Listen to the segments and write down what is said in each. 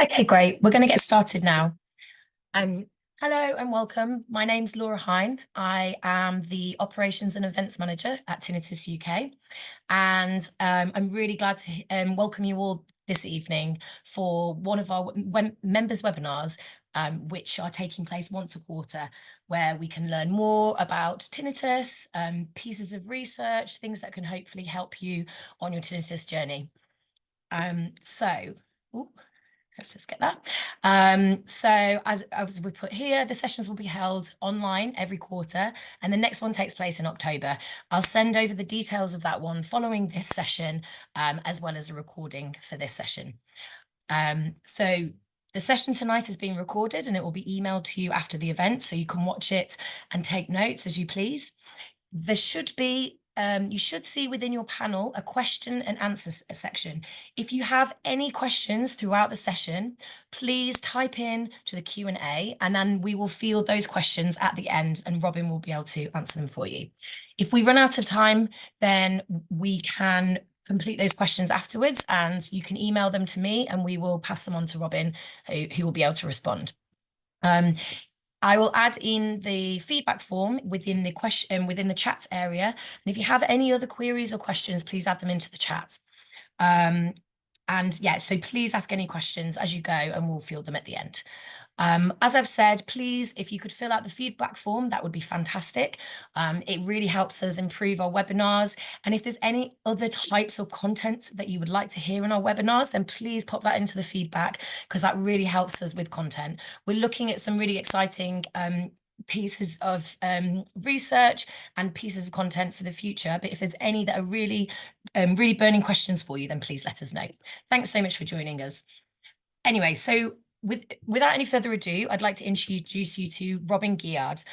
Okay, great. We're going to get started now. Um, Hello and welcome. My name's Laura Hine. I am the Operations and Events Manager at Tinnitus UK. And I'm really glad to welcome you all this evening for one of our members webinars, which are taking place once a quarter, where we can learn more about tinnitus, pieces of research, things that can hopefully help you on your tinnitus journey. Let's just get that. So as we put here, the sessions will be held online every quarter, and the next one takes place in October. I'll send over the details of that one following this session, as well as a recording for this session. So the session tonight is being recorded and it will be emailed to you after the event, so you can watch it and take notes as you please. There should be you should see within your panel a question and answer section. If you have any questions throughout the session, please type in to the Q&A and then we will field those questions at the end and Robin will be able to answer them for you. If we run out of time, then we can complete those questions afterwards and you can email them to me and we will pass them on to Robin, who will be able to respond. I will add in the feedback form within the chat area. And if you have any other queries or questions, please add them into the chat. And yeah, so please ask any questions as you go and we'll field them at the end. As I've said, please, if you could fill out the feedback form, that would be fantastic. It really helps us improve our webinars. And if there's any other types of content that you would like to hear in our webinars, then please pop that into the feedback because that really helps us with content. We're looking at some really exciting pieces of research and pieces of content for the future. But if there's any that are really burning questions for you, then please let us know. Thanks so much for joining us. Anyway, so without any further ado, I'd like to introduce you to Robin Guillard,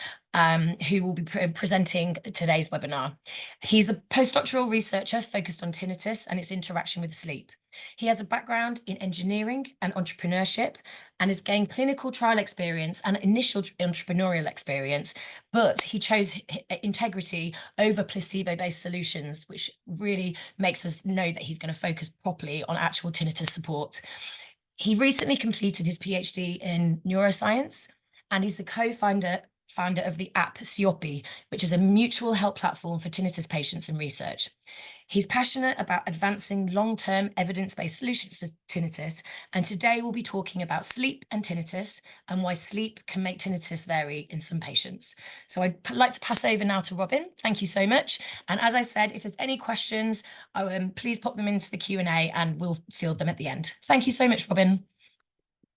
who will be presenting today's webinar. He's a postdoctoral researcher focused on tinnitus and its interaction with sleep. He has a background in engineering and entrepreneurship and has gained clinical trial experience and initial entrepreneurial experience, but he chose integrity over placebo-based solutions, which really makes us know that he's going to focus properly on actual tinnitus support. He recently completed his PhD in neuroscience, and he's the co-founder of the app Siopi, which is a mutual help platform for tinnitus patients and research. He's passionate about advancing long-term evidence-based solutions for tinnitus, and today we'll be talking about sleep and tinnitus and why sleep can make tinnitus vary in some patients. So I'd like to pass over now to Robin. Thank you so much. And as I said, if there's any questions, please pop them into the Q&A and we'll field them at the end. Thank you so much, Robin.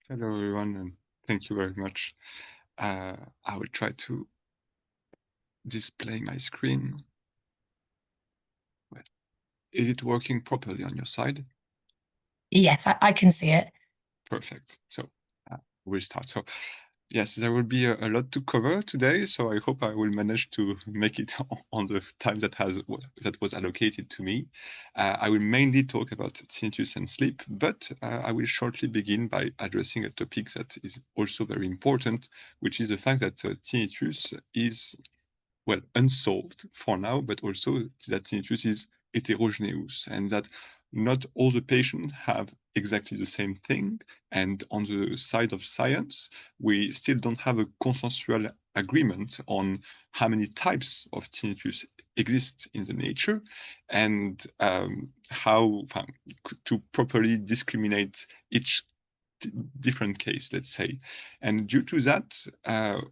Hello, everyone, and thank you very much. I will try to display my screen. Well, is it working properly on your side? Yes, I can see it. Perfect. So we'll start. So yes, there will be a lot to cover today. So I hope I will manage to make it on the time that was allocated to me. I will mainly talk about tinnitus and sleep, but I will shortly begin by addressing a topic that is also very important, which is the fact that tinnitus is, well, unsolved for now, but also that tinnitus is heterogeneous and that not all the patients have exactly the same thing. And on the side of science, we still don't have a consensual agreement on how many types of tinnitus exist in the nature and how to properly discriminate each different case, let's say. And due to that,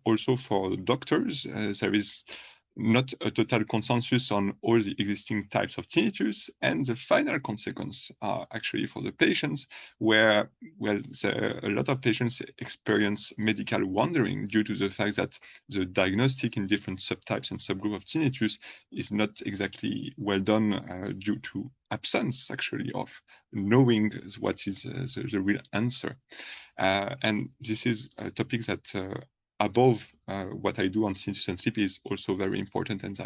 also for doctors, there is not a total consensus on all the existing types of tinnitus, and the final consequence are actually for the patients, where, well, a lot of patients experience medical wandering due to the fact that the diagnostic in different subtypes and subgroups of tinnitus is not exactly well done due to absence, actually, of knowing what is the real answer. And this is a topic that above what I do on tinnitus and sleep is also very important, and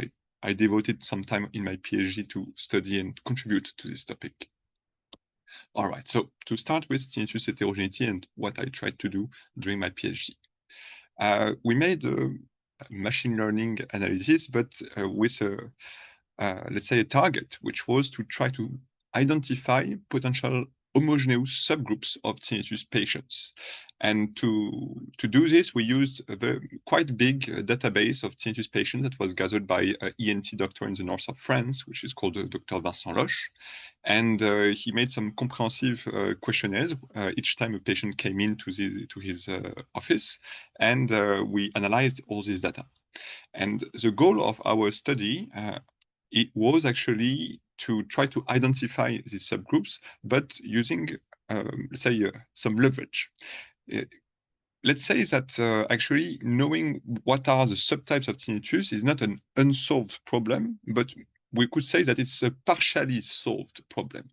I devoted some time in my PhD to study and contribute to this topic. All right, so to start with tinnitus heterogeneity and what I tried to do during my PhD. We made a machine learning analysis, but with let's say a target, which was to try to identify potential homogeneous subgroups of tinnitus patients. And to do this, we used a quite big database of tinnitus patients that was gathered by an ENT doctor in the north of France, which is called Dr. Vincent Loche. And he made some comprehensive questionnaires each time a patient came into his office, and we analyzed all this data. And the goal of our study it was actually to try to identify these subgroups, but using, say, some leverage. Let's say that actually knowing what are the subtypes of tinnitus is not an unsolved problem, but we could say that it's a partially solved problem.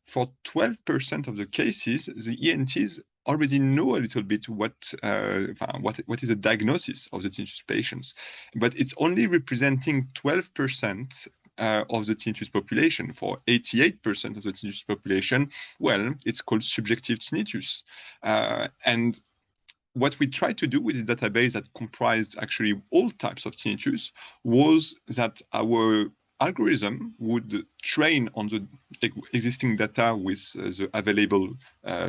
For 12% of the cases, the ENTs already know a little bit what is the diagnosis of the tinnitus patients, but it's only representing 12% of the tinnitus population. For 88% of the tinnitus population, well, it's called subjective tinnitus. And what we tried to do with this database that comprised actually all types of tinnitus was that our algorithm would train on the existing data with the available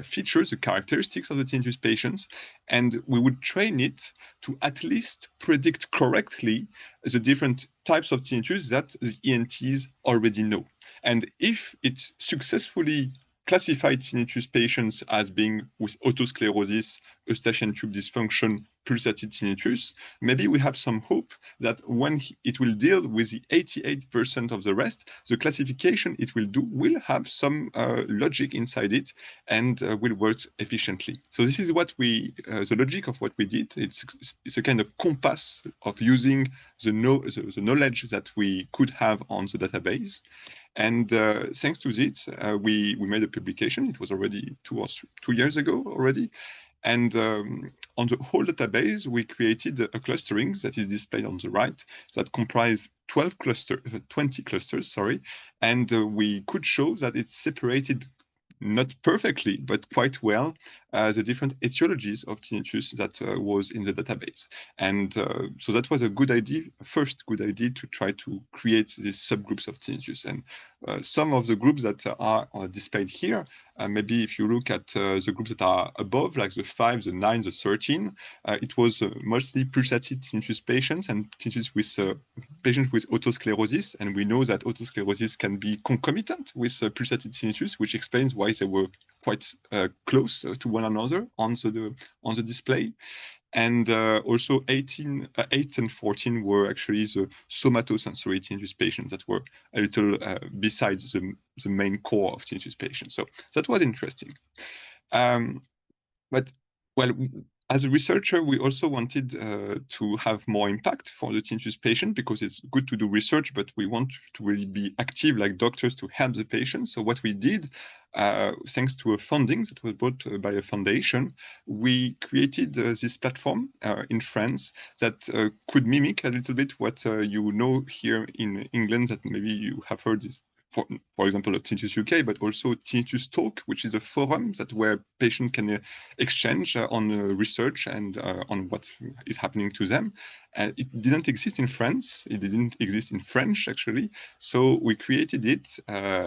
features, the characteristics of the tinnitus patients, and we would train it to at least predict correctly the different types of tinnitus that the ENTs already know. And if it successfully classified tinnitus patients as being with otosclerosis, eustachian tube dysfunction, pulsated tinnitus, maybe we have some hope that when it will deal with the 88% of the rest, the classification it will do will have some logic inside it and will work efficiently. So this is what the logic of what we did. It's a kind of compass of using the knowledge that we could have on the database. And thanks to this, we made a publication. It was already 2 years ago already. And on the whole database, we created a clustering that is displayed on the right that comprised 20 clusters, sorry. And we could show that it's separated not perfectly, but quite well, the different etiologies of tinnitus that was in the database. And so that was a good idea, first good idea to try to create these subgroups of tinnitus. And some of the groups that are displayed here, maybe if you look at the groups that are above, like the 5, the 9, the 13, it was mostly pulsated tinnitus patients and tinnitus with patients with otosclerosis. And we know that otosclerosis can be concomitant with pulsated tinnitus, which explains why they were quite close to one another on the display. And also 8 and 14 were actually the somatosensory tinnitus patients that were a little besides the main core of tinnitus patients. So that was interesting. But well, as a researcher, we also wanted to have more impact for the tinnitus patient, because it's good to do research, but we want to really be active like doctors to help the patient. So what we did, thanks to a funding that was brought by a foundation, we created this platform in France that could mimic a little bit what you know here in England, that maybe you have heard is, for example, of Tinnitus UK, but also Tinnitus Talk, which is a forum where patients can exchange on research and on what is happening to them. It didn't exist in France. It didn't exist in French, actually. So we created it.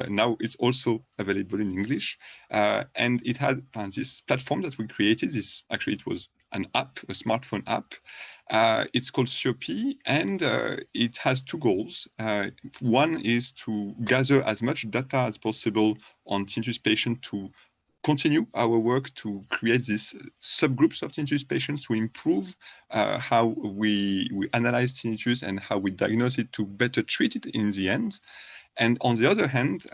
Now it's also available in English. And it had this platform that we created. It was an app, a smartphone app. It's called Siopi, and it has two goals. One is to gather as much data as possible on tinnitus patients to continue our work to create these subgroups of tinnitus patients to improve how we analyze tinnitus and how we diagnose it to better treat it in the end. And on the other hand,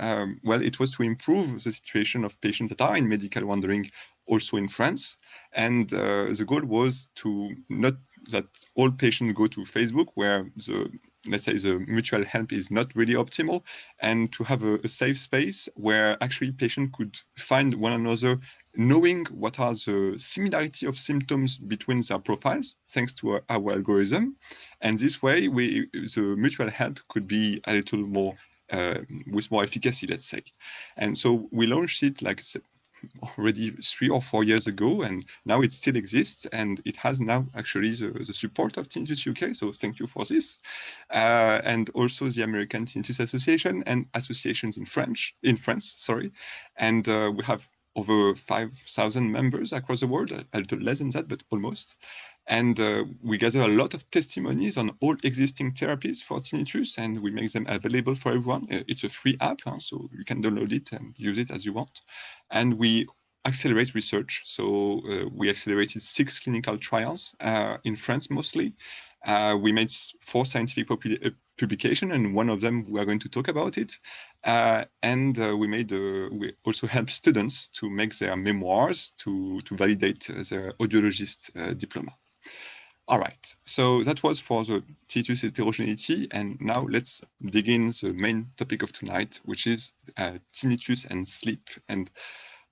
it was to improve the situation of patients that are in medical wandering also in France. And the goal was to not that all patients go to Facebook, where let's say the mutual help is not really optimal, and to have a safe space where actually patients could find one another, knowing what are the similarity of symptoms between their profiles, thanks to our algorithm. And this way, the mutual help could be a little more with more efficacy, let's say. And so we launched it like already 3 or 4 years ago, and now it still exists, and it has now actually the support of Tinnitus UK, so thank you for this. And also the American Tinnitus Association and associations in France, sorry. And we have over 5,000 members across the world, a little less than that, but almost. And we gather a lot of testimonies on all existing therapies for tinnitus, and we make them available for everyone. It's a free app, so you can download it and use it as you want. And we accelerate research. So we accelerated 6 clinical trials in France mostly. We made 4 scientific publications, and one of them we are going to talk about it. And we also help students to make their memoirs to validate their audiologist diploma. All right, so that was for the tinnitus heterogeneity, and now let's dig in the main topic of tonight, which is tinnitus and sleep. And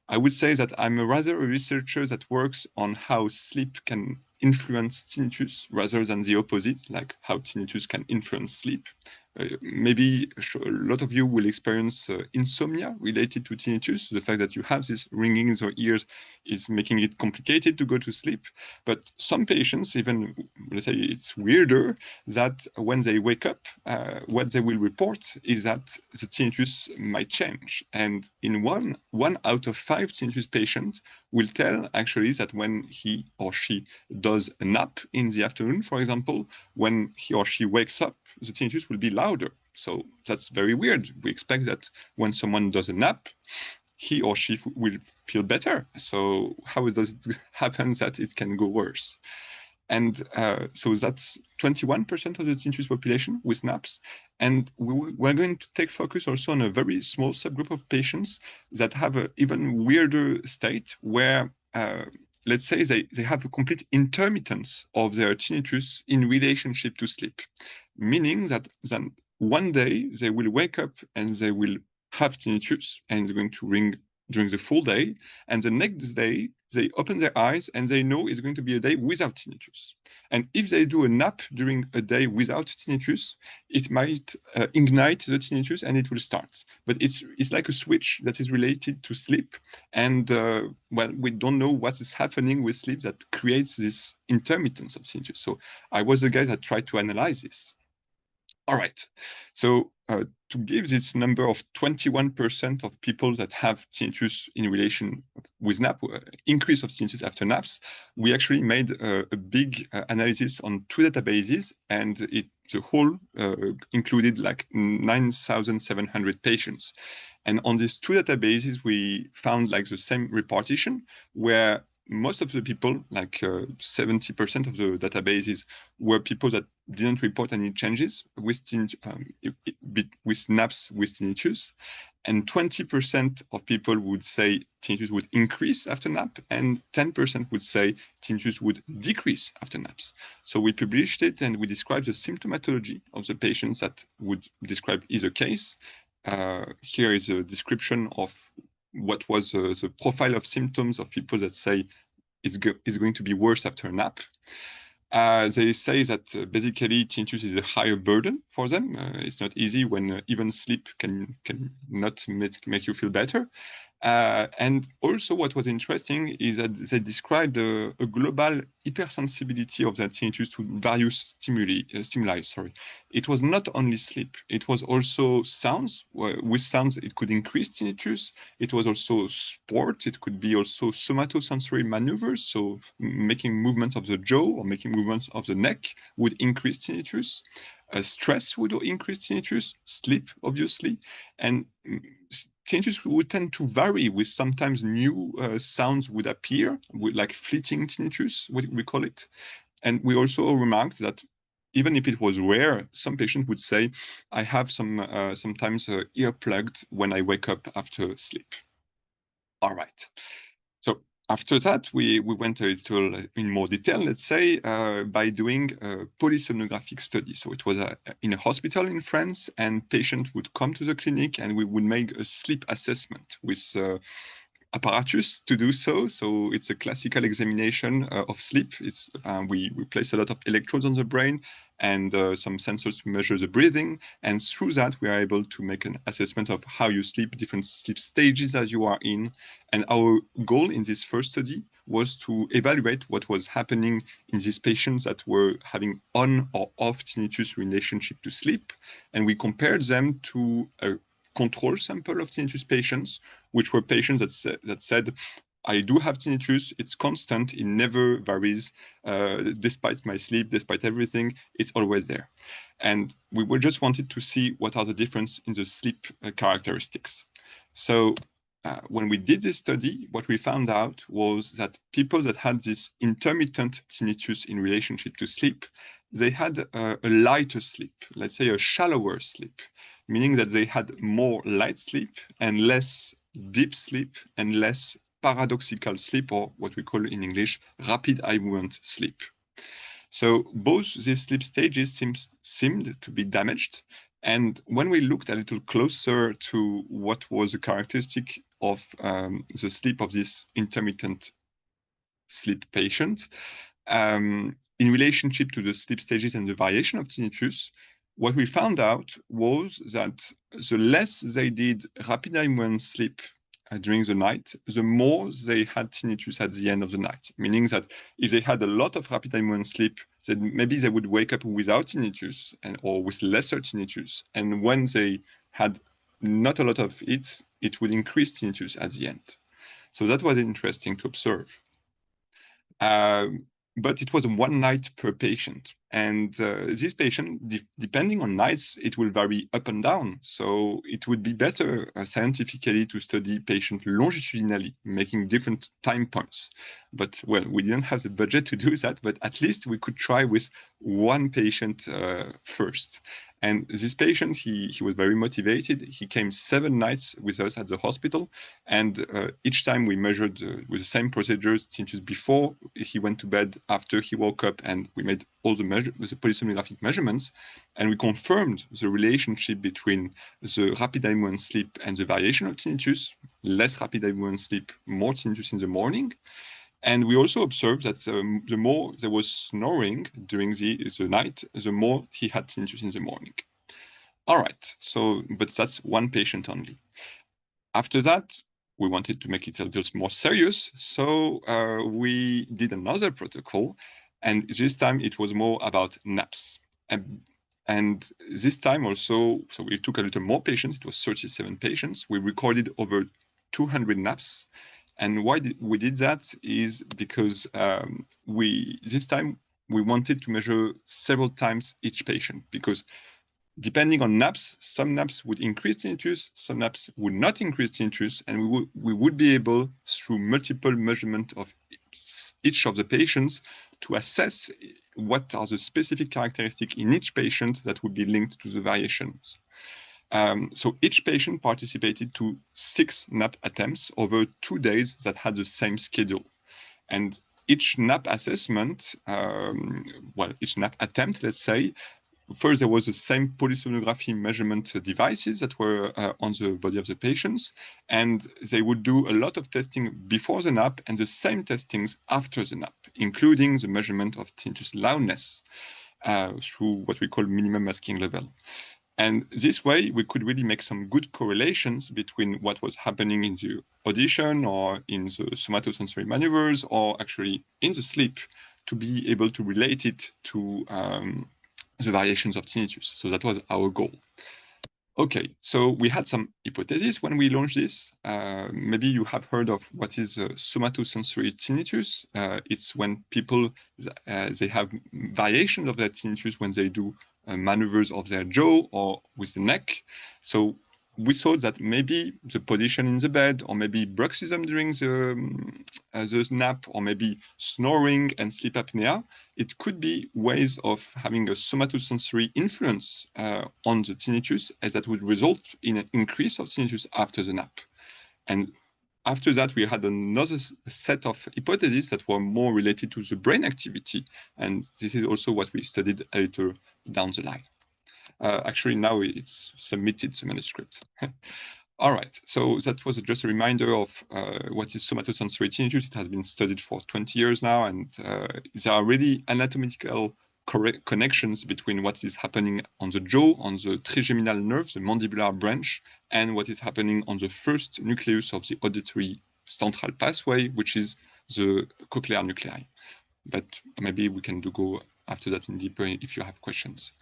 I would say that I'm rather a researcher that works on how sleep can influence tinnitus rather than the opposite, like how tinnitus can influence sleep. Maybe a lot of you will experience insomnia related to tinnitus. The fact that you have this ringing in your ears is making it complicated to go to sleep. But some patients, even, let's say it's weirder, that when they wake up, what they will report is that the tinnitus might change. And in one out of 5 tinnitus patients will tell actually that when he or she does a nap in the afternoon, for example, when he or she wakes up, the tinnitus will be louder. So that's very weird. We expect that when someone does a nap, he or she will feel better. So how does it happen that it can go worse? And so that's 21% of the tinnitus population with naps. And we're going to take focus also on a very small subgroup of patients that have an even weirder state where let's say they have a complete intermittence of their tinnitus in relationship to sleep, meaning that then one day they will wake up and they will have tinnitus and it's going to ring during the full day, and the next day they open their eyes and they know it's going to be a day without tinnitus. And if they do a nap during a day without tinnitus, it might ignite the tinnitus and it will start. But it's like a switch that is related to sleep, and well, we don't know what is happening with sleep that creates this intermittence of tinnitus. So I was the guy that tried to analyze this. All right, so to give this number of 21% of people that have tinnitus in relation with nap, increase of tinnitus after naps, we actually made a big analysis on 2 databases, and the whole included like 9,700 patients. And on these 2 databases, we found like the same repartition, where most of the people, like 70% of the databases, were people that didn't report any changes with naps with tinnitus, and 20% of people would say tinnitus would increase after nap, and 10% would say tinnitus would decrease after naps. So we published it and we described the symptomatology of the patients that would describe either case. Here is a description of what was the profile of symptoms of people that say it's going to be worse after a nap. They say that basically tinnitus is a higher burden for them. It's not easy when even sleep can not make you feel better. And also what was interesting is that they described a global hypersensibility of their tinnitus to various stimuli. It was not only sleep, it was also sounds. With sounds, it could increase tinnitus. It was also sport. It could be also somatosensory maneuvers, so making movements of the jaw or making movements of the neck would increase tinnitus. Stress would increase tinnitus, sleep, obviously, and tinnitus would tend to vary with sometimes new sounds would appear, with like fleeting tinnitus, we call it. And we also remarked that even if it was rare, some patients would say, I have sometimes ear plugged when I wake up after sleep. All right. So after that, we went a little in more detail, let's say, by doing a polysomnographic study. So it was in a hospital in France, and patients would come to the clinic and we would make a sleep assessment with apparatus to do so. So it's a classical examination of sleep. It's we place a lot of electrodes on the brain and some sensors to measure the breathing. And through that, we are able to make an assessment of how you sleep, different sleep stages that you are in. And our goal in this first study was to evaluate what was happening in these patients that were having on or off tinnitus relationship to sleep. And we compared them to a control sample of tinnitus patients, which were patients that said, I do have tinnitus, it's constant, it never varies, despite my sleep, despite everything, it's always there. And we were just wanted to see what are the difference in the sleep characteristics. So when we did this study, what we found out was that people that had this intermittent tinnitus in relationship to sleep, they had a lighter sleep, let's say a shallower sleep, meaning that they had more light sleep and less deep sleep and less paradoxical sleep, or what we call in English, rapid eye movement sleep. So both these sleep stages seemed to be damaged. And when we looked a little closer to what was the characteristic of the sleep of this intermittent sleep patient, in relationship to the sleep stages and the variation of tinnitus, what we found out was that the less they did rapid eye movement sleep during the night, the more they had tinnitus at the end of the night. Meaning that if they had a lot of rapid eye movement sleep, then maybe they would wake up without tinnitus or with lesser tinnitus. And when they had not a lot of it, it would increase tinnitus at the end. So that was interesting to observe. But it was 1 night per patient. And this patient, depending on nights, it will vary up and down. So it would be better scientifically to study patient longitudinally, making different time points. But well, we didn't have the budget to do that, but at least we could try with 1 patient first. And this patient, he was very motivated. He came 7 nights with us at the hospital. And each time we measured with the same procedures tinnitus before he went to bed, after he woke up, and we made all the polysomnographic measurements. And we confirmed the relationship between the rapid eye movement sleep and the variation of tinnitus, less rapid eye movement sleep, more tinnitus in the morning. And we also observed that the more there was snoring during the night, the more he had tinnitus in the morning. All right, so, but that's 1 patient only. After that, we wanted to make it a little more serious, so we did another protocol, and this time it was more about naps. And this time also, so we took a little more patients, it was 37 patients. We recorded over 200 naps. And why we did that is because this time we wanted to measure several times each patient, because depending on naps, some naps would increase tinnitus, some naps would not increase tinnitus, and we would be able, through multiple measurement of each of the patients, to assess what are the specific characteristics in each patient that would be linked to the variations. So each patient participated to 6 nap attempts over 2 days that had the same schedule. And each nap assessment, each nap attempt, let's say, first there was the same polysomnography measurement devices that were on the body of the patients, and they would do a lot of testing before the nap and the same testings after the nap, including the measurement of tinnitus loudness through what we call minimum masking level. And this way, we could really make some good correlations between what was happening in the audition or in the somatosensory maneuvers or actually in the sleep to be able to relate it to the variations of tinnitus. So that was our goal. Okay, so we had some hypotheses when we launched this. Maybe you have heard of what is somatosensory tinnitus. It's when people, they have variations of their tinnitus when they do maneuvers of their jaw or with the neck. So we thought that maybe the position in the bed, or maybe bruxism during the nap, or maybe snoring and sleep apnea, it could be ways of having a somatosensory influence on the tinnitus, as that would result in an increase of tinnitus after the nap. And after that, we had another set of hypotheses that were more related to the brain activity. And this is also what we studied a little down the line. Actually, now it's submitted, the manuscript. All right, so that was just a reminder of what is somatosensory tinnitus. It has been studied for 20 years now, and there are really anatomical connections between what is happening on the jaw, on the trigeminal nerve, the mandibular branch, and what is happening on the first nucleus of the auditory central pathway, which is the cochlear nuclei. But maybe we can go after that in deeper if you have questions.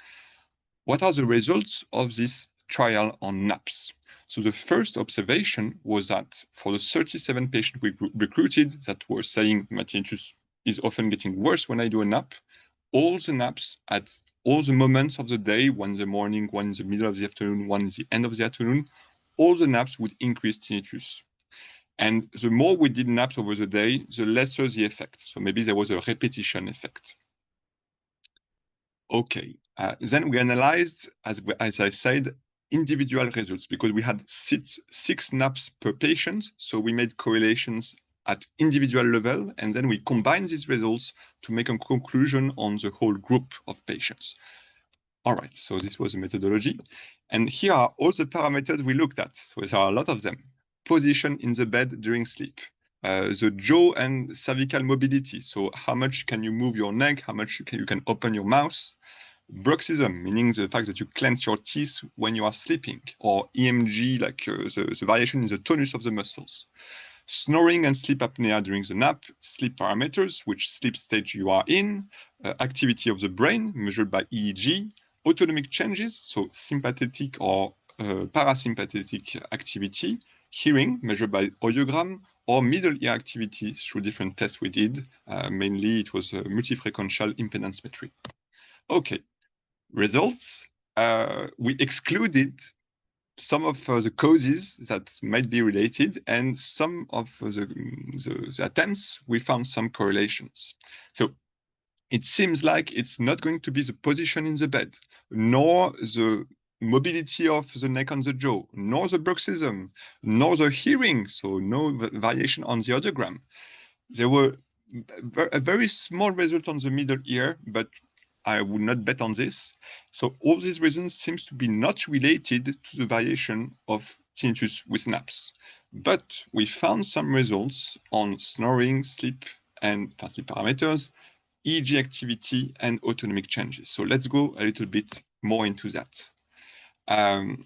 What are the results of this trial on naps? So the first observation was that for the 37 patients we recruited that were saying my tinnitus is often getting worse when I do a nap, all the naps at all the moments of the day, one in the morning, one in the middle of the afternoon, one in the end of the afternoon, all the naps would increase tinnitus. And the more we did naps over the day, the lesser the effect. So maybe there was a repetition effect. Okay, then we analyzed, as I said, individual results because we had six naps per patient. So we made correlations at individual level, and then we combined these results to make a conclusion on the whole group of patients. All right, so this was a methodology. And here are all the parameters we looked at. So there are a lot of them. Position in the bed during sleep, the jaw and cervical mobility. So how much can you move your neck? How much you can open your mouth? Bruxism, meaning the fact that you clench your teeth when you are sleeping, or EMG, like the variation in the tonus of the muscles. Snoring and sleep apnea during the nap, sleep parameters, which sleep stage you are in, activity of the brain measured by EEG, autonomic changes, so sympathetic or parasympathetic activity, hearing measured by audiogram, or middle ear activity through different tests we did. Mainly it was multifrequential impedance metry. Okay, results. We excluded some of the causes that might be related, and some of the attempts, we found some correlations. So it seems like it's not going to be the position in the bed, nor the mobility of the neck on the jaw, nor the bruxism, nor the hearing, so no variation on the audiogram. There were a very small result on the middle ear, but I would not bet on this. So all these reasons seems to be not related to the variation of tinnitus with naps. But we found some results on snoring, sleep, and sleep parameters, EEG activity, and autonomic changes. So let's go a little bit more into that.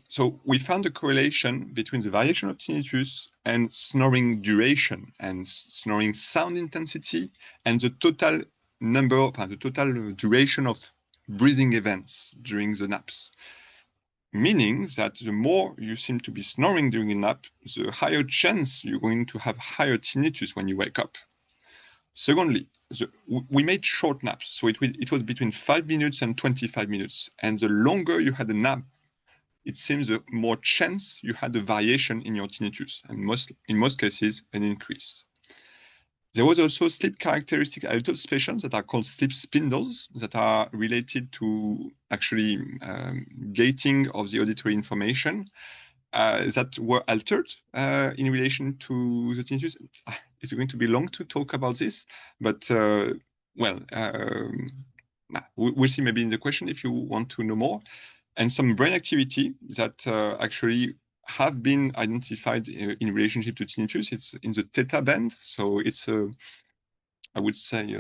So we found a correlation between the variation of tinnitus and snoring duration and snoring sound intensity and the total the total duration of breathing events during the naps. Meaning that the more you seem to be snoring during a nap, the higher chance you're going to have higher tinnitus when you wake up. Secondly, we made short naps. So it was between 5 minutes and 25 minutes. And the longer you had a nap, it seems the more chance you had a variation in your tinnitus, and in most cases, an increase. There was also sleep characteristic patients that are called sleep spindles that are related to actually gating of the auditory information that were altered in relation to the tinnitus. It's going to be long to talk about this, but we'll see maybe in the question if you want to know more. And some brain activity that actually have been identified in relationship to tinnitus. It's in the theta band. So it's, I would say,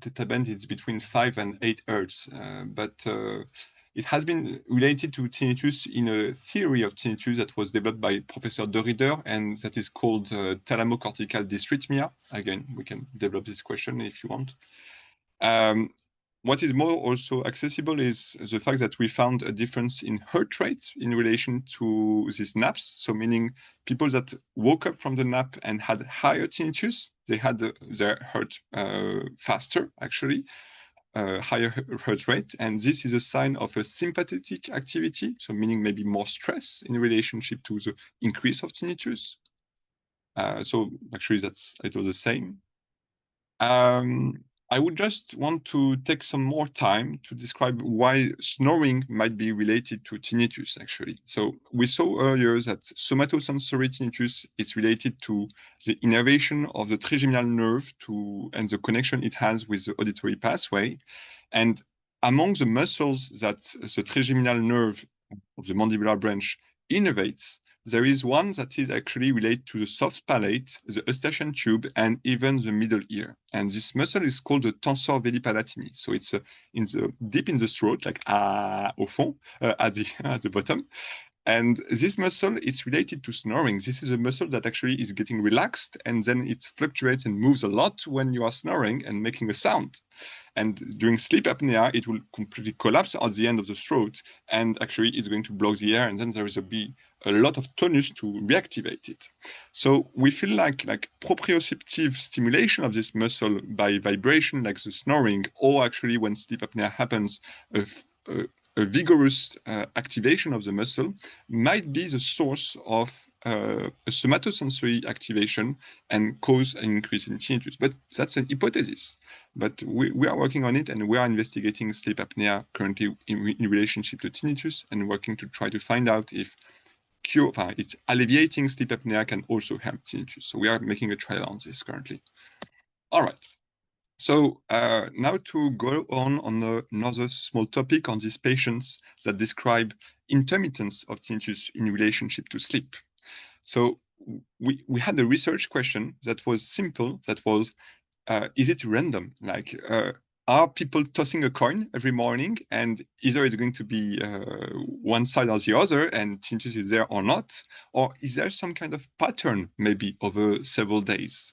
theta band is between 5 and 8 hertz. But it has been related to tinnitus in a theory of tinnitus that was developed by Professor De Ridder, and that is called thalamocortical dysrhythmia. Again, we can develop this question if you want. What is more also accessible is the fact that we found a difference in heart rate in relation to these naps. So meaning people that woke up from the nap and had higher tinnitus, they had their heart faster, actually, higher heart rate. And this is a sign of a sympathetic activity. So meaning maybe more stress in relationship to the increase of tinnitus. So actually that's a little the same. I would just want to take some more time to describe why snoring might be related to tinnitus, actually. So we saw earlier that somatosensory tinnitus is related to the innervation of the trigeminal nerve and the connection it has with the auditory pathway. And among the muscles that the trigeminal nerve of the mandibular branch innervates, there is one that is actually related to the soft palate, the eustachian tube, and even the middle ear. And this muscle is called the Tensor veli palatini. So it's deep in the throat, like au fond, at the bottom. And this muscle is related to snoring. This is a muscle that actually is getting relaxed, and then it fluctuates and moves a lot when you are snoring and making a sound. And during sleep apnea, it will completely collapse at the end of the throat, and actually it's going to block the air, and then there is a lot of tonus to reactivate it. So we feel like proprioceptive stimulation of this muscle by vibration, like the snoring, or actually when sleep apnea happens, a vigorous activation of the muscle might be the source of a somatosensory activation and cause an increase in tinnitus. But that's an hypothesis. But we are working on it, and we are investigating sleep apnea currently in relationship to tinnitus, and working to try to find out if it's alleviating sleep apnea can also help tinnitus. So we are making a trial on this currently. All right. So now to go on another small topic on these patients that describe intermittence of tinnitus in relationship to sleep. So we had a research question that was simple, that was, is it random? Like, are people tossing a coin every morning, and either it's going to be one side or the other, and tinnitus is there or not? Or is there some kind of pattern maybe over several days?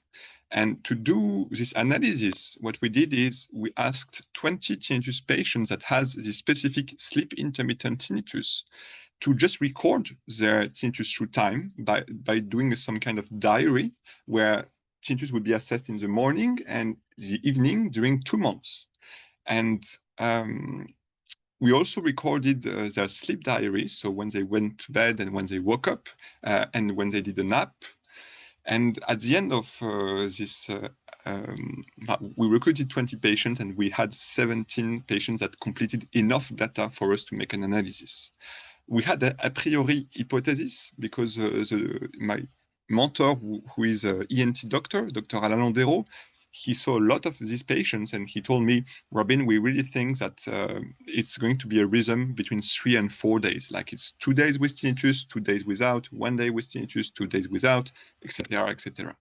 And to do this analysis, what we did is we asked 20 tinnitus patients that has this specific sleep intermittent tinnitus to just record their tinnitus through time by doing some kind of diary where tinnitus would be assessed in the morning and the evening during 2 months. And we also recorded their sleep diaries, so when they went to bed and when they woke up, and when they did a nap. And at the end of this, we recruited 20 patients, and we had 17 patients that completed enough data for us to make an analysis. We had a priori hypothesis because my mentor, who is an ENT doctor, Dr. Alain Landero, he saw a lot of these patients, and he told me, Robin, we really think that it's going to be a rhythm between 3 and 4 days. Like it's 2 days with tinnitus, 2 days without, 1 day with tinnitus, 2 days without, etc., etc.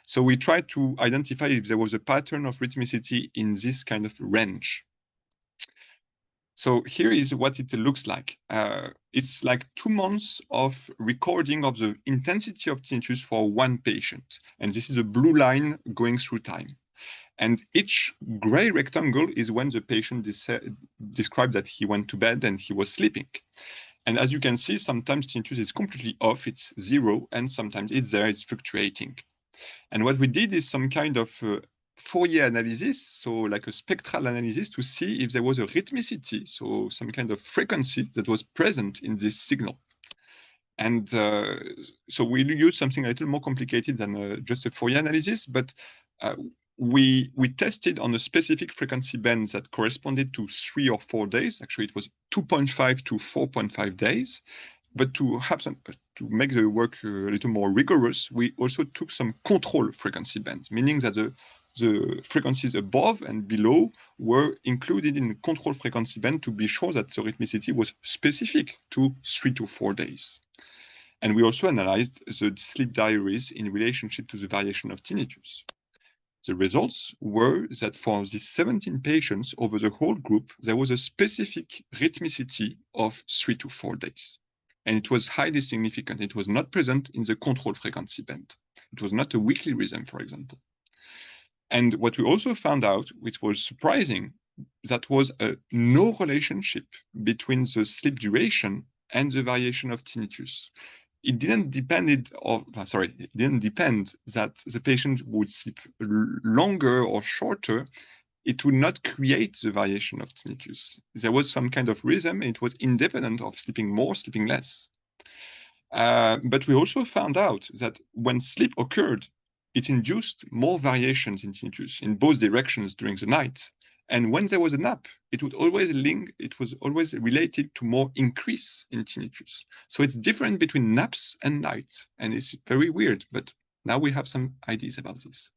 So we tried to identify if there was a pattern of rhythmicity in this kind of range. So here is what it looks like. It's like 2 months of recording of the intensity of tinnitus for one patient. And this is a blue line going through time. And each gray rectangle is when the patient described that he went to bed and he was sleeping. And as you can see, sometimes tinnitus is completely off, it's 0, and sometimes it's there, it's fluctuating. And what we did is some kind of Fourier analysis, so like a spectral analysis, to see if there was a rhythmicity, so some kind of frequency that was present in this signal. And so we use something a little more complicated than just a Fourier analysis, but we tested on a specific frequency band that corresponded to 3 or 4 days. Actually, it was 2.5 to 4.5 days. But to make the work a little more rigorous, we also took some control frequency bands, meaning that the frequencies above and below were included in the control frequency band to be sure that the rhythmicity was specific to 3 to 4 days. And we also analyzed the sleep diaries in relationship to the variation of tinnitus. The results were that for these 17 patients over the whole group, there was a specific rhythmicity of 3 to 4 days. And it was highly significant. It was not present in the control frequency band. It was not a weekly rhythm, for example. And what we also found out, which was surprising, that was no relationship between the sleep duration and the variation of tinnitus. It didn't depend that the patient would sleep longer or shorter. It would not create the variation of tinnitus. There was some kind of rhythm, and it was independent of sleeping more, sleeping less. But we also found out that when sleep occurred, it induced more variations in tinnitus in both directions during the night. And when there was a nap, it was always related to more increase in tinnitus. So it's different between naps and nights, and it's very weird, but now we have some ideas about this.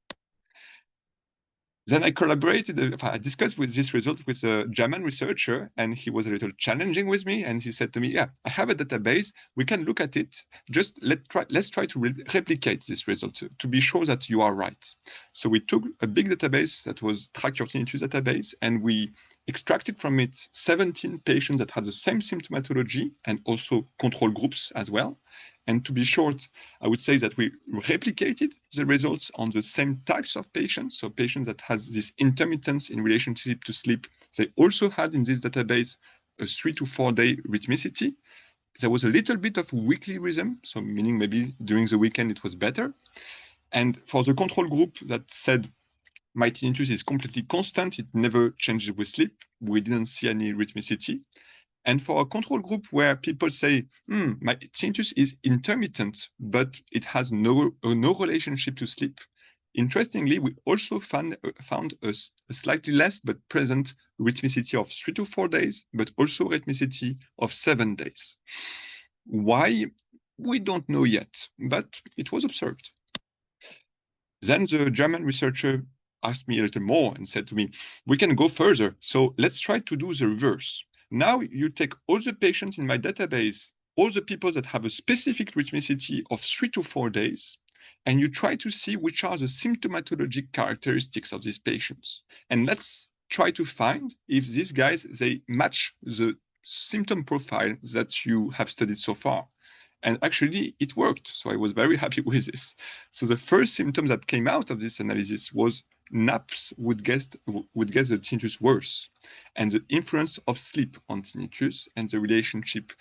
Then I collaborated, I discussed with this result with a German researcher, and he was a little challenging with me. And he said to me, yeah, I have a database. We can look at it. Just let's try to replicate this result to be sure that you are right. So we took a big database that was Track Your Tinnitus database, and we extracted from it 17 patients that had the same symptomatology and also control groups as well. And to be short, I would say that we replicated the results on the same types of patients. So patients that has this intermittence in relationship to sleep, they also had in this database a 3 to 4 day rhythmicity. There was a little bit of weekly rhythm, so meaning maybe during the weekend it was better. And for the control group that said, my tinnitus is completely constant, it never changes with sleep, we didn't see any rhythmicity. And for a control group where people say, my tinnitus is intermittent, but it has no relationship to sleep, interestingly, we also found a slightly less but present rhythmicity of 3 to 4 days, but also rhythmicity of 7 days. Why? We don't know yet, but it was observed. Then the German researcher asked me a little more and said to me, we can go further. So let's try to do the reverse. Now you take all the patients in my database, all the people that have a specific rhythmicity of 3 to 4 days, and you try to see which are the symptomatologic characteristics of these patients. And let's try to find if these guys, they match the symptom profile that you have studied so far. And actually, it worked. So I was very happy with this. So the first symptom that came out of this analysis was naps would get the tinnitus worse, and the influence of sleep on tinnitus and the relationship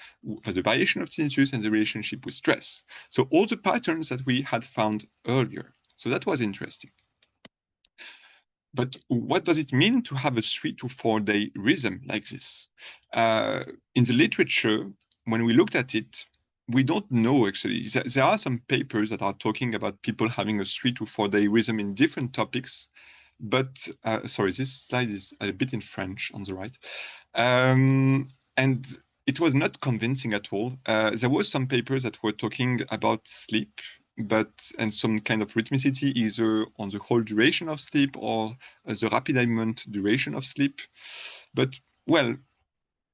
for the variation of tinnitus and the relationship with stress. So all the patterns that we had found earlier. So that was interesting. But what does it mean to have a 3 to 4 day rhythm like this? In the literature, when we looked at it, we don't know actually. There are some papers that are talking about people having a 3 to 4 day rhythm in different topics. But sorry, this slide is a bit in French on the right. And it was not convincing at all. There were some papers that were talking about sleep, and some kind of rhythmicity, either on the whole duration of sleep or the rapid eye movement duration of sleep. But well,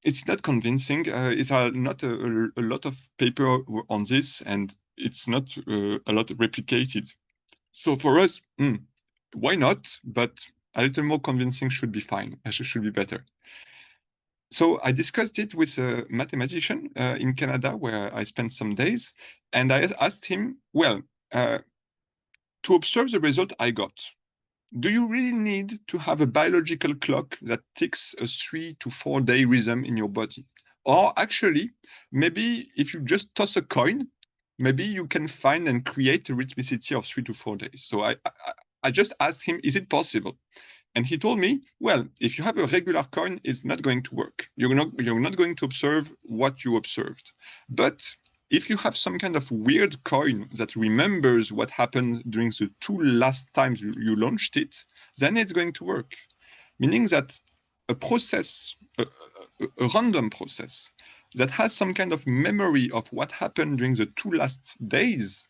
it's not convincing. It's not a lot of paper on this, and it's not a lot replicated. So for us, why not? But a little more convincing should be fine. Should be better. So I discussed it with a mathematician in Canada, where I spent some days, and I asked him, well, to observe the result I got, do you really need to have a biological clock that ticks a 3 to 4 day rhythm in your body? Or actually, maybe if you just toss a coin, maybe you can find and create a rhythmicity of 3 to 4 days. So I just asked him, is it possible? And he told me, well, if you have a regular coin, it's not going to work. You're not going to observe what you observed. But if you have some kind of weird coin that remembers what happened during the 2 last times you launched it, then it's going to work. Meaning that a process, a random process that has some kind of memory of what happened during the 2 last days,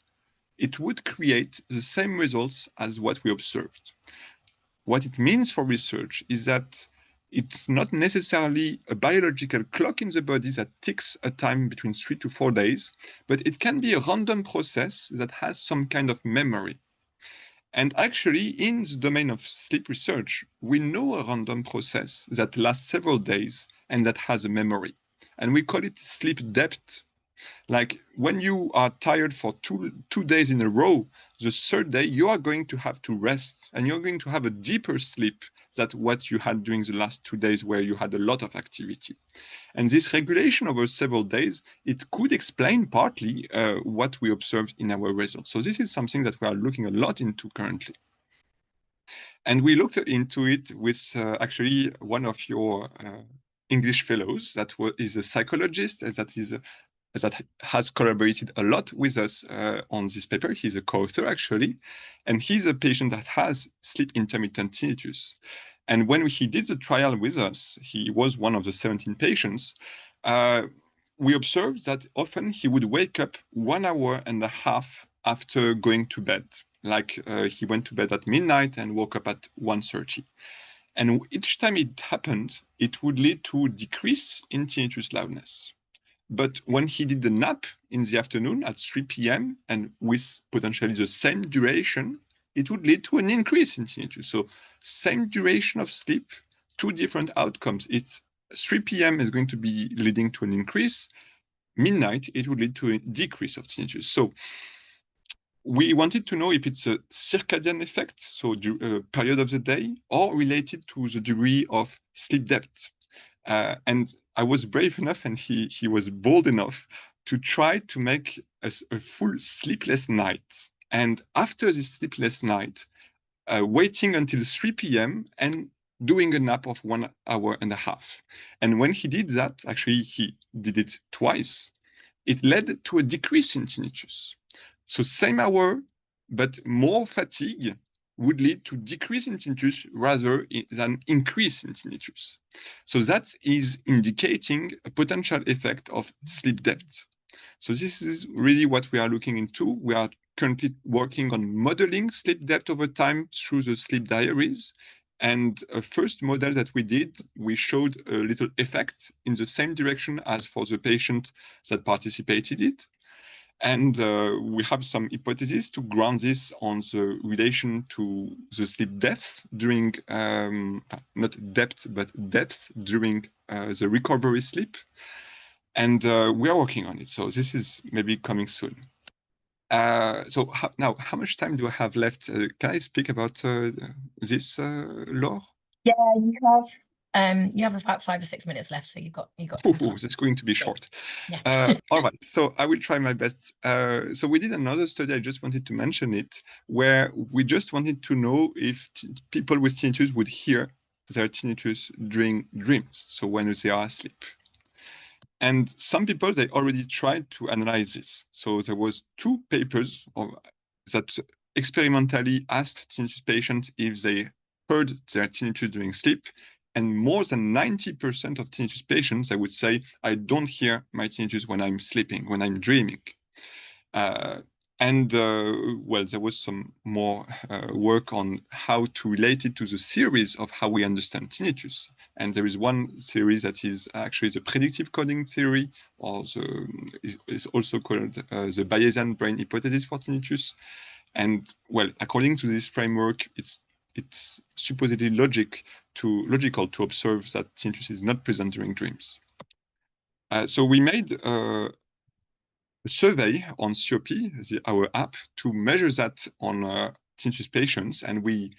it would create the same results as what we observed. What it means for research is that it's not necessarily a biological clock in the body that ticks a time between 3 to 4 days, but it can be a random process that has some kind of memory. And actually, in the domain of sleep research, we know a random process that lasts several days and that has a memory. And we call it sleep depth. Like when you are tired for two days in a row, the third day you are going to have to rest and you're going to have a deeper sleep than what you had during the last 2 days where you had a lot of activity. And this regulation over several days, it could explain partly what we observed in our results. So this is something that we are looking a lot into currently. And we looked into it with actually one of your English fellows that is a psychologist and that has collaborated a lot with us on this paper. He's a co-author actually, and he's a patient that has sleep intermittent tinnitus. And when he did the trial with us, he was one of the 17 patients. We observed that often he would wake up 1.5 hours after going to bed. like he went to bed at midnight and woke up at 1:30. And each time it happened, it would lead to a decrease in tinnitus loudness. But when he did the nap in the afternoon at 3 p.m. and with potentially the same duration, it would lead to an increase in tinnitus. So same duration of sleep, two different outcomes. It's 3 p.m. is going to be leading to an increase. Midnight, it would lead to a decrease of tinnitus. So we wanted to know if it's a circadian effect, so period of the day, or related to the degree of sleep depth. And I was brave enough, and he was bold enough to try to make a full sleepless night. And after this sleepless night, waiting until 3 p.m. and doing a nap of 1 hour and a half. And when he did that, actually he did it twice, it led to a decrease in tinnitus. So same hour, but more fatigue would lead to decrease in tinnitus rather than increase in tinnitus. So that is indicating a potential effect of sleep depth. So this is really what we are looking into. We are currently working on modeling sleep depth over time through the sleep diaries. And a first model that we did, we showed a little effect in the same direction as for the patient that participated it. And we have some hypotheses to ground this on the relation to the sleep depth during, not depth, but depth during the recovery sleep. And we are working on it. So this is maybe coming soon. So now, how much time do I have left? Can I speak about this, Laure? Yeah, you have about 5 or 6 minutes left, so you've got some time. That's going to be short. Yeah. All right, so I will try my best. So we did another study, I just wanted to mention it, where we just wanted to know if people with tinnitus would hear their tinnitus during dreams, so when they are asleep. And some people, they already tried to analyze this. So there was 2 papers that experimentally asked tinnitus patients if they heard their tinnitus during sleep. And more than 90% of tinnitus patients, I would say, I don't hear my tinnitus when I'm sleeping, when I'm dreaming. Well, there was some more work on how to relate it to the theories of how we understand tinnitus. And there is one theory that is actually the predictive coding theory, or is also called the Bayesian brain hypothesis for tinnitus. And well, according to this framework, it's supposedly logical to observe that tinnitus is not present during dreams. So we made a survey on Siopi, our app, to measure that on tinnitus patients, and we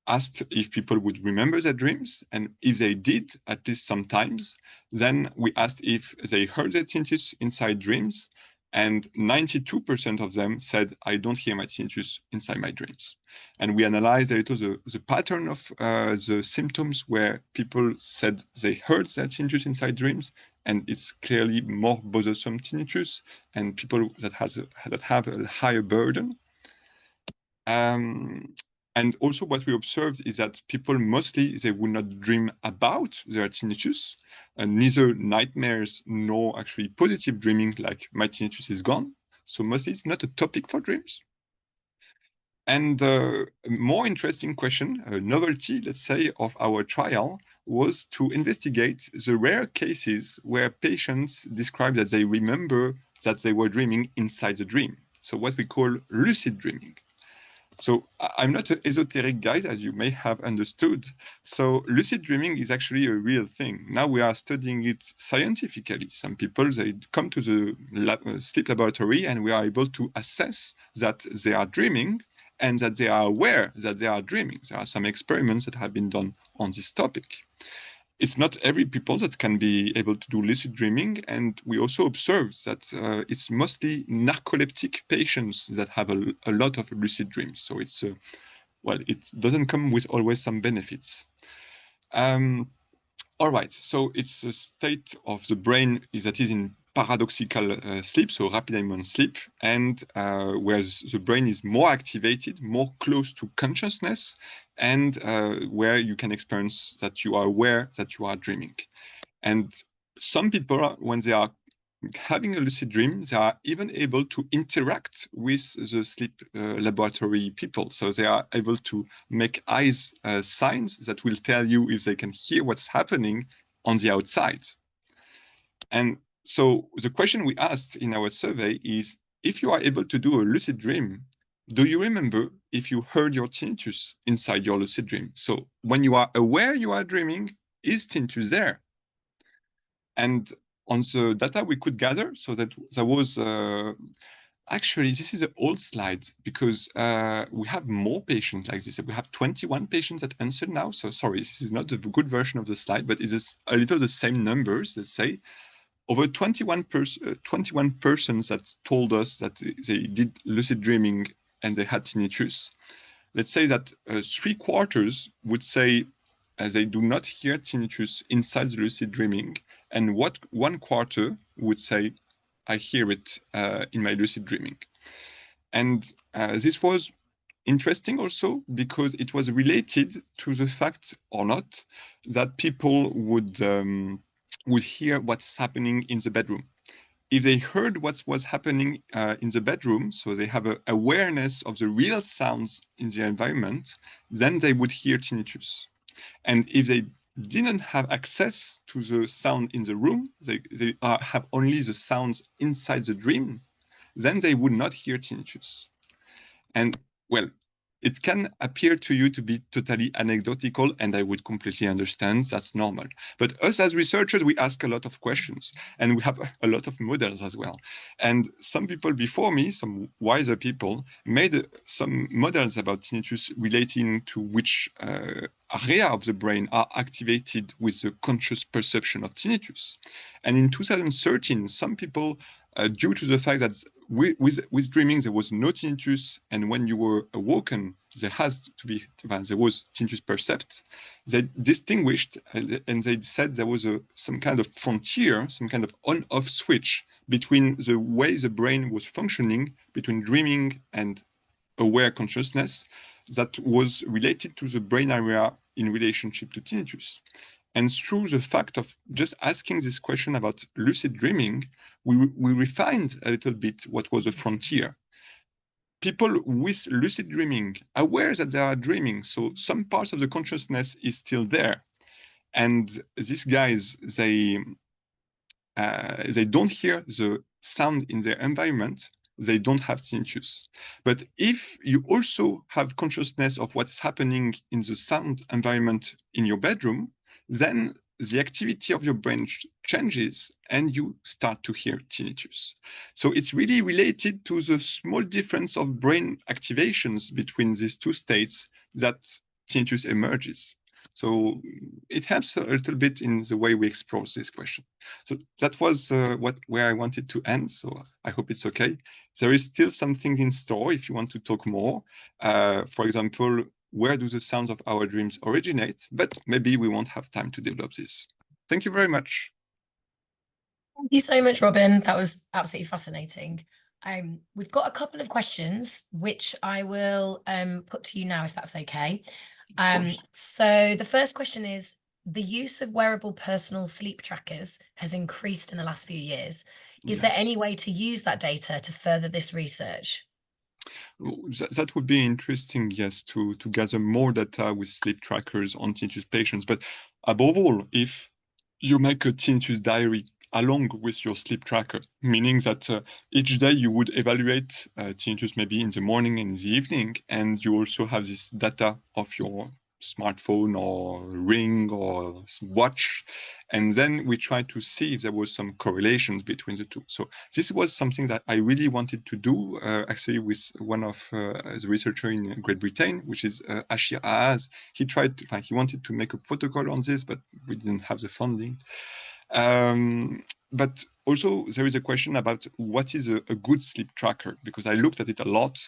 asked if people would remember their dreams, and if they did, at least sometimes, then we asked if they heard their tinnitus inside dreams, and 92% of them said, I don't hear my tinnitus inside my dreams. And we analyzed a little the pattern of the symptoms where people said they heard their tinnitus inside dreams, and it's clearly more bothersome tinnitus, and people that have a higher burden. And also what we observed is that people mostly, they would not dream about their tinnitus, and neither nightmares nor actually positive dreaming like my tinnitus is gone. So mostly it's not a topic for dreams. And a more interesting question, a novelty, let's say, of our trial was to investigate the rare cases where patients describe that they remember that they were dreaming inside the dream. So what we call lucid dreaming. So I'm not an esoteric guy, as you may have understood. So lucid dreaming is actually a real thing. Now we are studying it scientifically. Some people, they come to the sleep laboratory and we are able to assess that they are dreaming and that they are aware that they are dreaming. There are some experiments that have been done on this topic. It's not every people that can be able to do lucid dreaming, and we also observe that it's mostly narcoleptic patients that have a lot of lucid dreams. So it's well, it doesn't come with always some benefits. All right, so it's a state of the brain that is in paradoxical sleep, so rapid eye movement sleep, and where the brain is more activated, more close to consciousness, and where you can experience that you are aware that you are dreaming. And some people, when they are having a lucid dream, they are even able to interact with the sleep laboratory people. So they are able to make eyes signs that will tell you if they can hear what's happening on the outside. And so the question we asked in our survey is, if you are able to do a lucid dream, do you remember if you heard your tinnitus inside your lucid dream? So when you are aware you are dreaming, is tinnitus there? And on the data we could gather, so that there was actually, this is an old slide because we have more patients like this. We have 21 patients that answered now. So sorry, this is not the good version of the slide, but it is a little the same numbers, let's say. Over 21 persons that told us that they did lucid dreaming and they had tinnitus. Let's say that 3/4 would say they do not hear tinnitus inside the lucid dreaming, and 1/4 would say, I hear it in my lucid dreaming. And this was interesting also because it was related to the fact or not that people would hear what's happening in the bedroom. If they heard what was happening in the bedroom, so they have an awareness of the real sounds in the environment, then they would hear tinnitus. And if they didn't have access to the sound in the room, they have only the sounds inside the dream, then they would not hear tinnitus. And well, it can appear to you to be totally anecdotal, and I would completely understand, that's normal. But us as researchers, we ask a lot of questions, and we have a lot of models as well. And some people before me, some wiser people, made some models about tinnitus relating to which area of the brain are activated with the conscious perception of tinnitus. And in 2013, some people, due to the fact that with dreaming there was no tinnitus, and when you were awoken there was tinnitus percept, they distinguished and they said there was some kind of frontier, some kind of on-off switch between the way the brain was functioning between dreaming and aware consciousness that was related to the brain area in relationship to tinnitus. And through the fact of just asking this question about lucid dreaming, we refined a little bit what was a frontier. People with lucid dreaming, aware that they are dreaming, so some parts of the consciousness is still there. And these guys, they don't hear the sound in their environment, they don't have tinnitus. But if you also have consciousness of what's happening in the sound environment in your bedroom, then the activity of your brain changes and you start to hear tinnitus. So it's really related to the small difference of brain activations between these two states that tinnitus emerges. So it helps a little bit in the way we explore this question. So that was where I wanted to end. So I hope it's okay. There is still something in store if you want to talk more. For example, where do the sounds of our dreams originate? But maybe we won't have time to develop this. Thank you very much. Thank you so much, Robin. That was absolutely fascinating. We've got a couple of questions, which I will put to you now, if that's okay. So the first question is, the use of wearable personal sleep trackers has increased in the last few years. Is there any way to use that data to further this research? That would be interesting, yes, to gather more data with sleep trackers on tinnitus patients. But above all, if you make a tinnitus diary along with your sleep tracker, meaning that each day you would evaluate tinnitus maybe in the morning and in the evening, and you also have this data of your smartphone or ring or watch, and then we try to see if there was some correlations between the two. So this was something that I really wanted to do, actually with one of the researchers in Great Britain, which is Ashir Aaz. He wanted to make a protocol on this, but we didn't have the funding. But also there is a question about what is a good sleep tracker, because I looked at it a lot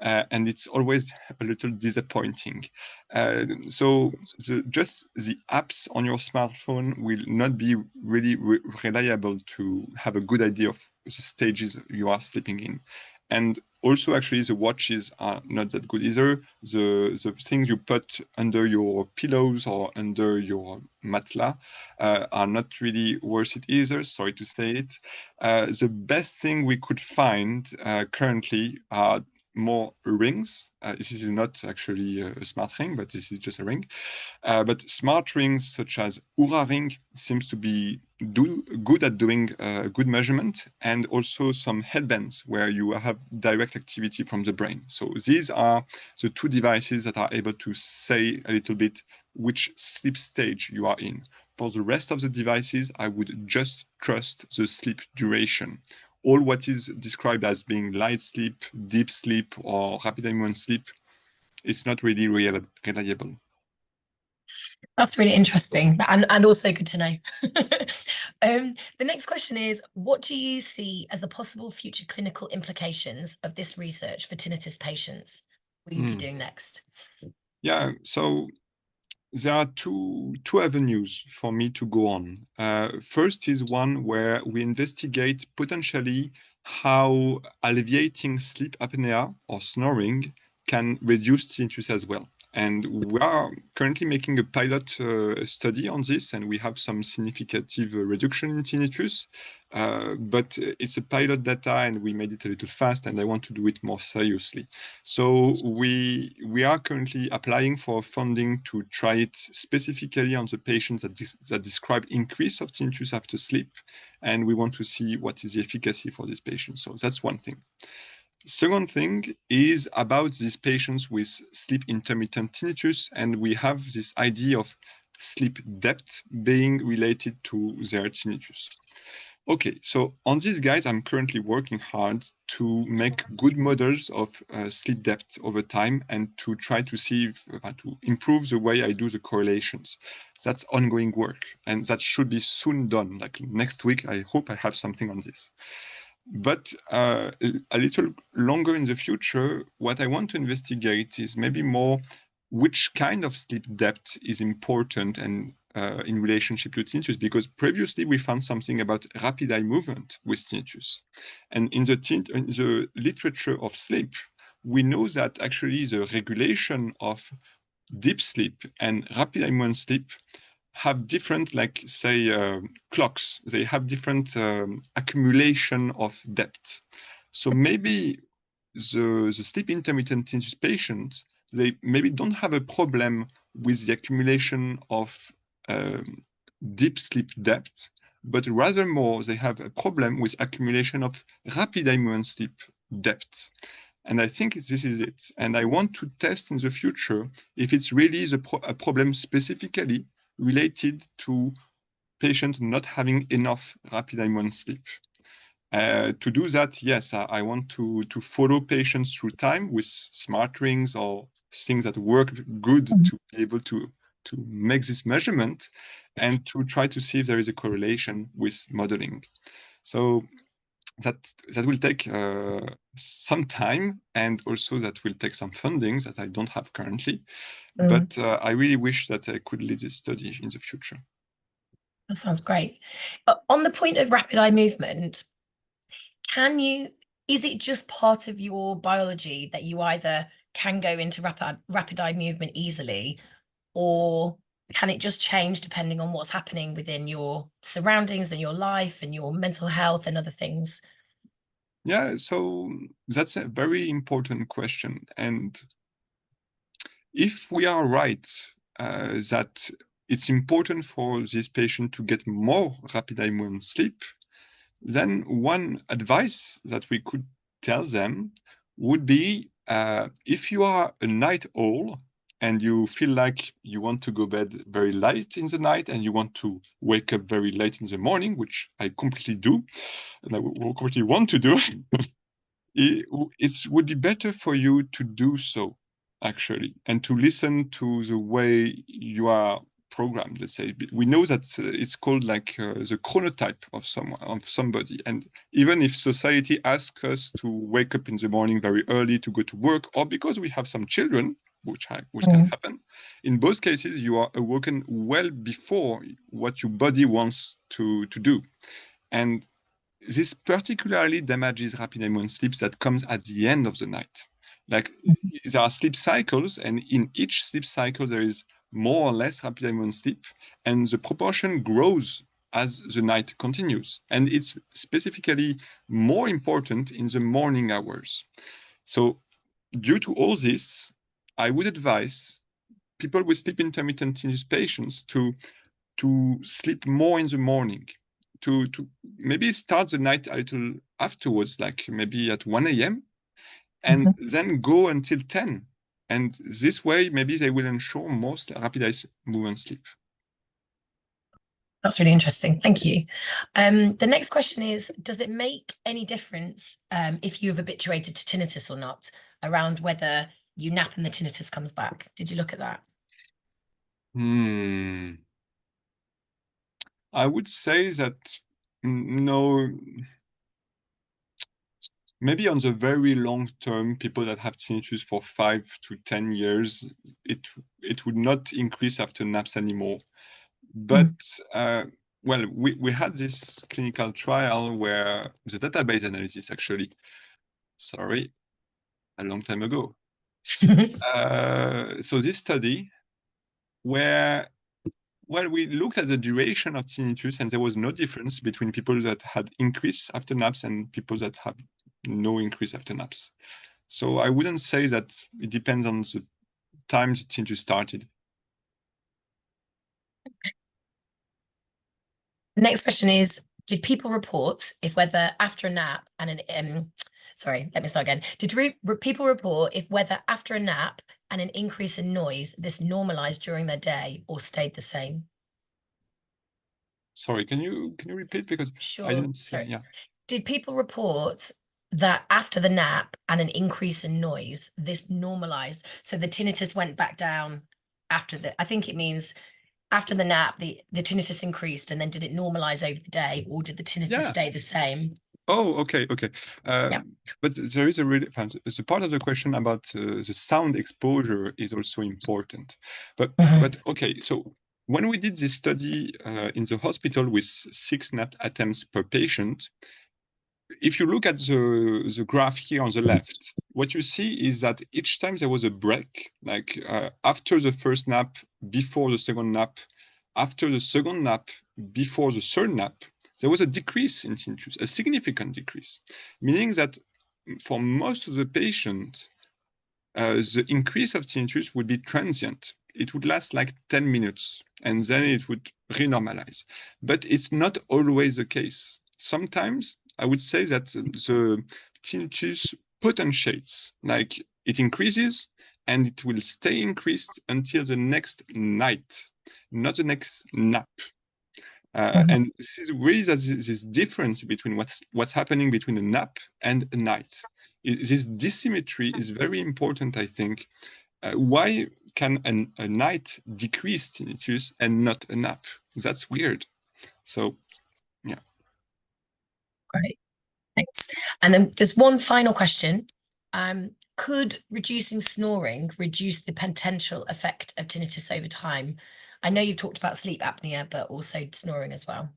and it's always a little disappointing. So just the apps on your smartphone will not be really reliable to have a good idea of the stages you are sleeping in. And also, actually, the watches are not that good either. The things you put under your pillows or under your matla are not really worth it either. Sorry to say it. The best thing we could find currently are more rings. This is not actually a smart ring, but this is just a ring. But smart rings such as Oura ring seems to be good at doing good measurement, and also some headbands where you have direct activity from the brain. So these are the two devices that are able to say a little bit which sleep stage you are in. For the rest of the devices, I would just trust the sleep duration. All what is described as being light sleep, deep sleep, or rapid eye movement sleep is not really reliable. That's really interesting and also good to know. The next question is, what do you see as the possible future clinical implications of this research for tinnitus patients? Will you be doing next? Yeah, so there are two avenues for me to go on. First is one where we investigate potentially how alleviating sleep apnea or snoring can reduce tinnitus as well. And we are currently making a pilot study on this, and we have some significant reduction in tinnitus. But it's a pilot data, and we made it a little fast, and I want to do it more seriously. So we are currently applying for funding to try it specifically on the patients that describe increase of tinnitus after sleep, and we want to see what is the efficacy for these patients. So that's one thing. Second thing is about these patients with sleep intermittent tinnitus, and we have this idea of sleep depth being related to their tinnitus. Okay, so on these guys, I'm currently working hard to make good models of sleep depth over time and to try to see to improve the way I do the correlations. That's ongoing work, and that should be soon done. Like next week, I hope I have something on this. But a little longer in the future, what I want to investigate is maybe more which kind of sleep depth is important and in relationship to tinnitus, because previously we found something about rapid eye movement with tinnitus. And in the literature of sleep, we know that actually the regulation of deep sleep and rapid eye movement sleep have different, like say, clocks. They have different accumulation of depth. So maybe the sleep intermittent tinnitus patients, they maybe don't have a problem with the accumulation of deep sleep depth, but rather more they have a problem with accumulation of rapid eye movement sleep depth. And I think this is it. And I want to test in the future if it's really a problem specifically related to patients not having enough rapid eye movement sleep. To do that, yes, I want to follow patients through time with smart rings or things that work good to be able to make this measurement and to try to see if there is a correlation with modeling. So that will take some time, and also that will take some funding that I don't have currently. But I really wish that I could lead this study in the future. That sounds great. On the point of rapid eye movement, is it just part of your biology that you either can go into rapid eye movement easily, or can it just change depending on what's happening within your surroundings and your life and your mental health and other things? Yeah, so that's a very important question. And if we are right that it's important for this patient to get more rapid eye movement sleep, then one advice that we could tell them would be if you are a night owl and you feel like you want to go bed very late in the night and you want to wake up very late in the morning, which I completely do, and I completely want to do, it would be better for you to do so, actually, and to listen to the way you are programmed. Let's say we know that it's called like the chronotype of somebody, and even if society asks us to wake up in the morning very early to go to work, or because we have some children, which can happen, in both cases you are awoken well before what your body wants to do. And this particularly damages rapid eye movement sleep that comes at the end of the night. Like there are sleep cycles, and in each sleep cycle there is more or less rapid eye movement sleep, and the proportion grows as the night continues. And it's specifically more important in the morning hours. So due to all this, I would advise people with sleep intermittent tinnitus patients to sleep more in the morning, to maybe start the night a little afterwards, like maybe at 1 a.m. and then go until 10. And this way, maybe they will ensure more rapid eye movement sleep. That's really interesting. Thank you. The next question is, does it make any difference if you've habituated to tinnitus or not, around whether you nap and the tinnitus comes back? Did you look at that? I would say that no. Maybe on the very long term, people that have tinnitus for 5 to 10 years, it would not increase after naps anymore. But well, we had this clinical trial where the database analysis actually, sorry, a long time ago. So this study where, well, we looked at the duration of tinnitus, and there was no difference between people that had increase after naps and people that had no increase after naps. So I wouldn't say that it depends on the time the tinnitus started. The next question is, did people report if whether after a nap and an sorry, let me start again. Did people report if whether after a nap and an increase in noise, this normalized during their day or stayed the same? Sorry, can you repeat, because Sure. I didn't see. Sorry. Yeah. Did people report that after the nap and an increase in noise, this normalized? So the tinnitus went back down after I think it means after the nap, the tinnitus increased, and then did it normalize over the day, or did the tinnitus stay the same? Oh, okay. Yeah. But there is a really the part of the question about the sound exposure is also important. But okay, so when we did this study in the hospital with 6 nap attempts per patient, if you look at the graph here on the left, what you see is that each time there was a break, like after the first nap, before the second nap, after the second nap, before the third nap, there was a decrease in tinnitus, a significant decrease, meaning that for most of the patients, the increase of tinnitus would be transient. It would last like 10 minutes, and then it would renormalize. But it's not always the case. Sometimes I would say that the tinnitus potentiates, like it increases and it will stay increased until the next night, not the next nap. And this is really this difference between what's happening between a nap and a night. This dissymmetry is very important, I think. Why can a night decrease tinnitus and not a nap? That's weird. So, yeah. Great, thanks. And then there's one final question. Could reducing snoring reduce the potential effect of tinnitus over time? I know you've talked about sleep apnea, but also snoring as well.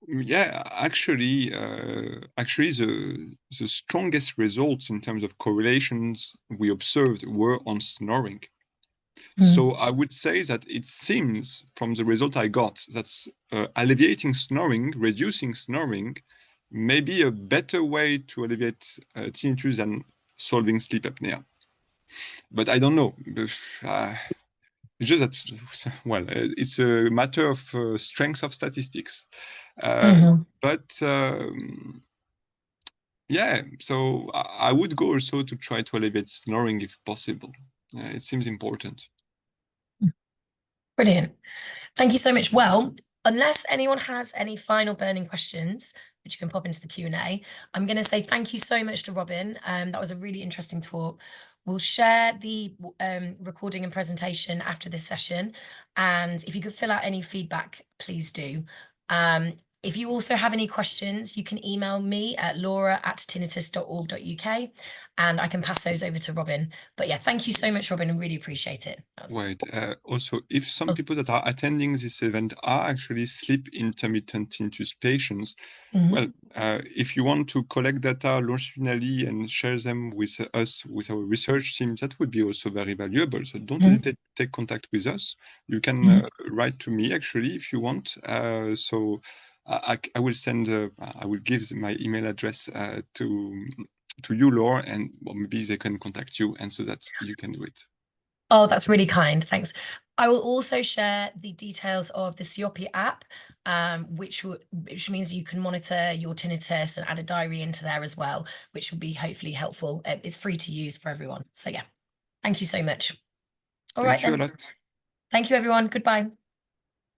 Yeah, actually, the strongest results in terms of correlations we observed were on snoring. So I would say that it seems from the result I got that alleviating snoring, reducing snoring, may be a better way to alleviate tinnitus than solving sleep apnea. But I don't know. It's just that, well, it's a matter of strength of statistics. But yeah, so I would go also to try to alleviate snoring if possible. It seems important. Brilliant. Thank you so much. Well, unless anyone has any final burning questions, which you can pop into the Q&A, I'm going to say thank you so much to Robin. That was a really interesting talk. We'll share the recording and presentation after this session. And if you could fill out any feedback, please do. If you also have any questions, you can email me at laura@tinnitus.org.uk and I can pass those over to Robin. But yeah, thank you so much, Robin. I really appreciate it. Wait, also, if some Oh. people that are attending this event are actually sleep intermittent tinnitus patients, Mhm. well, if you want to collect data longitudinally and share them with us, with our research team, that would be also very valuable. So don't Mhm. hesitate to take contact with us. You can Mhm. write to me actually if you want. So I will send, I will give my email address to you, Laura, and maybe they can contact you, and so that you can do it. Oh, that's really kind. Thanks. I will also share the details of the Siopi app, which means you can monitor your tinnitus and add a diary into there as well, which will be hopefully helpful. It's free to use for everyone. So yeah, thank you so much. All right Thank you a then. lot. Thank you, everyone. Goodbye.